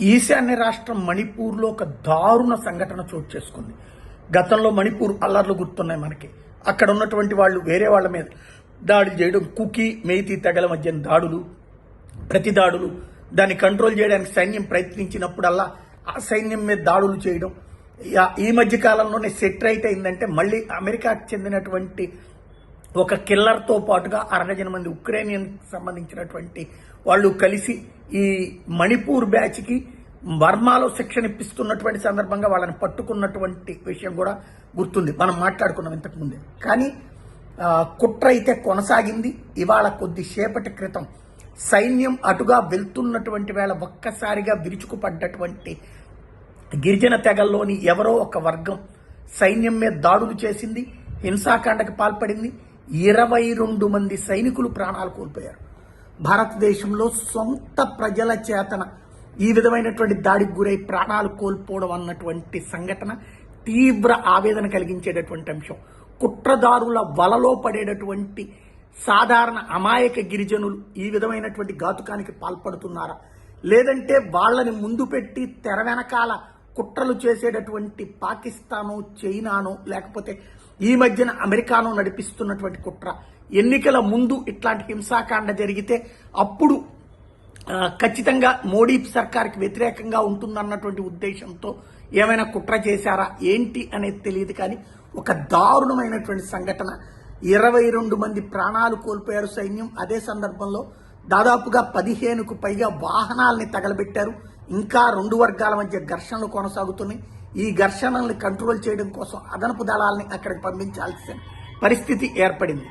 ఈశాన్య రాష్ట్రం మణిపూర్లో ఒక దారుణ సంఘటన చోటు చేసుకుంది. గతంలో మణిపూర్ అల్లర్లు గుర్తున్నాయి మనకి. అక్కడ ఉన్నటువంటి వాళ్ళు వేరే వాళ్ళ మీద దాడులు చేయడం, కుకీ మేతి తెగల మధ్య దాడులు, ప్రతి దాడులు, దాన్ని కంట్రోల్ చేయడానికి సైన్యం ప్రయత్నించినప్పుడల్లా ఆ సైన్యం మీద దాడులు చేయడం. ఈ మధ్య కాలంలోనే సెట్ రైట్ అయిందంటే మళ్ళీ అమెరికాకు చెందినటువంటి ఒక కిల్లర్తో పాటుగా 60 మంది ఉక్రేనియన్ సంబంధించినటువంటి వాళ్ళు కలిసి ఈ మణిపూర్ బ్యాచ్కి బర్మాలో శిక్షణ ఇప్పిస్తున్నటువంటి సందర్భంగా వాళ్ళని పట్టుకున్నటువంటి విషయం కూడా గుర్తుంది, మనం మాట్లాడుకున్నాం ఇంతకుముందే. కానీ కుట్ర అయితే కొనసాగింది. ఇవాళ కొద్దిసేపటి క్రితం సైన్యం అటుగా వెళ్తున్నటువంటి వేళ ఒక్కసారిగా విరుచుకుపడ్డటువంటి గిరిజన తెగల్లోని ఎవరో ఒక వర్గం సైన్యం మీద దాడులు చేసింది, హింసాకాండకి పాల్పడింది. 22 మంది సైనికులు ప్రాణాలు కోల్పోయారు. భారతదేశంలో సొంత ప్రజల చేతన ఈ విధమైనటువంటి దాడికి గురై ప్రాణాలు కోల్పోవడం అన్నటువంటి సంఘటన తీవ్ర ఆవేదన కలిగించేటటువంటి అంశం. కుట్రదారుల వలలో పడేటటువంటి సాధారణ అమాయక గిరిజనులు ఈ విధమైనటువంటి ఘాతుకానికి పాల్పడుతున్నారా, లేదంటే వాళ్ళని ముందు పెట్టి తెర వెనకాల కుట్రలు చేసేటటువంటి పాకిస్తాను, చైనాను, లేకపోతే ఈ మధ్యన అమెరికాను నడిపిస్తున్నటువంటి కుట్ర? ఎన్నికల ముందు ఇట్లాంటి హింసాకాండ జరిగితే అప్పుడు ఖచ్చితంగా మోడీ సర్కార్కి వ్యతిరేకంగా ఉంటుందన్నటువంటి ఉద్దేశంతో ఏమైనా కుట్ర చేశారా ఏంటి అనేది తెలియదు. కానీ ఒక దారుణమైనటువంటి సంఘటన. 22 మంది ప్రాణాలు కోల్పోయారు సైన్యం. అదే సందర్భంలో దాదాపుగా 15కు పైగా వాహనాలని తగలబెట్టారు. ఇంకా 2 వర్గాల మధ్య ఘర్షణలు కొనసాగుతున్నాయి. ఈ ఘర్షణల్ని కంట్రోల్ చేయడం కోసం అదనపు దళాలని అక్కడికి పంపించాల్సిన పరిస్థితి ఏర్పడింది.